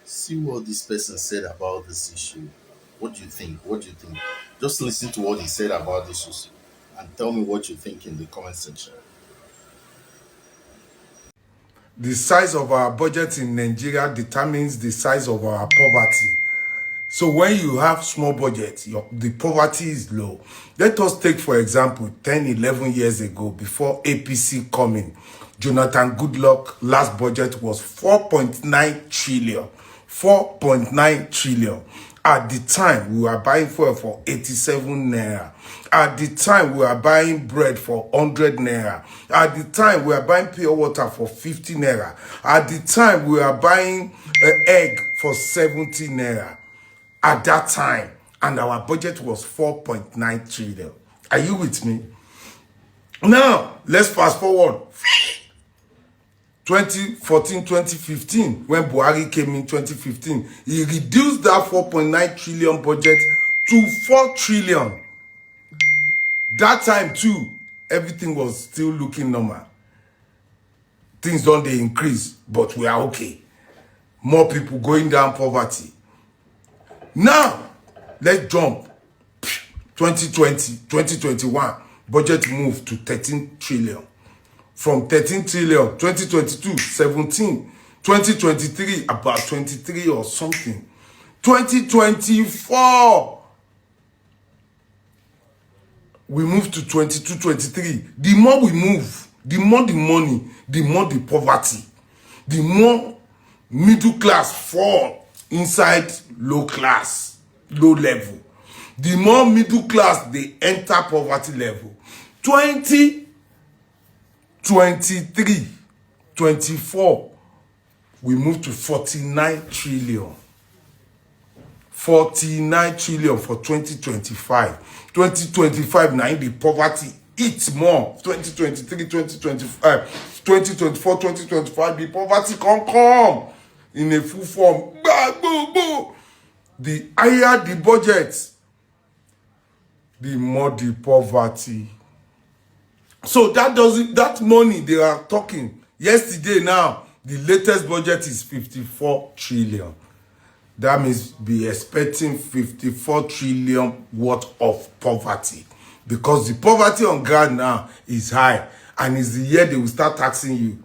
See what this person said about this issue. What do you think? What do you think? Just listen to what he said about this issue and tell me what you think in the comment section. The size of our budget in Nigeria determines the size of our poverty. So when you have small budget, the poverty is low. Let us take, for example, 10, 11 years ago, before APC coming, Jonathan Goodluck last budget was 4.9 trillion. 4.9 trillion. At the time, we were buying fuel for 87 naira. At the time, we were buying bread for 100 naira. At the time, we were buying pure water for 50 naira. At the time, we were buying egg for 70 naira. At that time, and our budget was 4.9 trillion. Are you with me? Now, let's fast forward. 2014, 2015, when Buhari came in 2015, he reduced that 4.9 trillion budget to 4 trillion. That time too, everything was still looking normal. Things don't they increase, but we are okay. More people going down poverty. Now, let's jump. 2020, 2021, budget moved to 13 trillion. From 13 trillion, 2022, 17. 2023, about 23 or something. 2024, we move to 22, 23. The more we move, the more the money, the more the poverty, the more middle class fall inside low class, low level. The more middle class they enter poverty level. 2023, 24, we move to 49 trillion. 49 trillion for 2025. 2025, now the poverty eats more. 2023, 2025, 2024, 2025, the poverty can't come in a full form. The higher the budget, the more the poverty. So that money they are talking yesterday, now the latest budget is 54 trillion. That means be expecting 54 trillion worth of poverty, because the poverty on ground now is high, and it's the year they will start taxing you.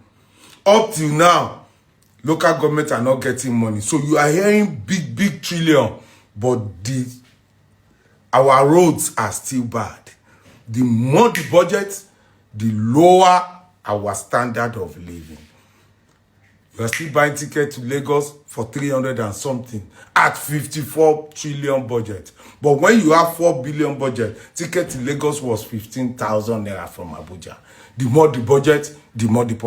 Up till now, local governments are not getting money. So you are hearing big trillion, but our roads are still bad. The more the budget, the lower our standard of living. You are still buying ticket to Lagos for 300 and something at 54 trillion budget. But when you have 4 billion budget, ticket to Lagos was 15,000 naira from Abuja. The more the budget, the more the poverty.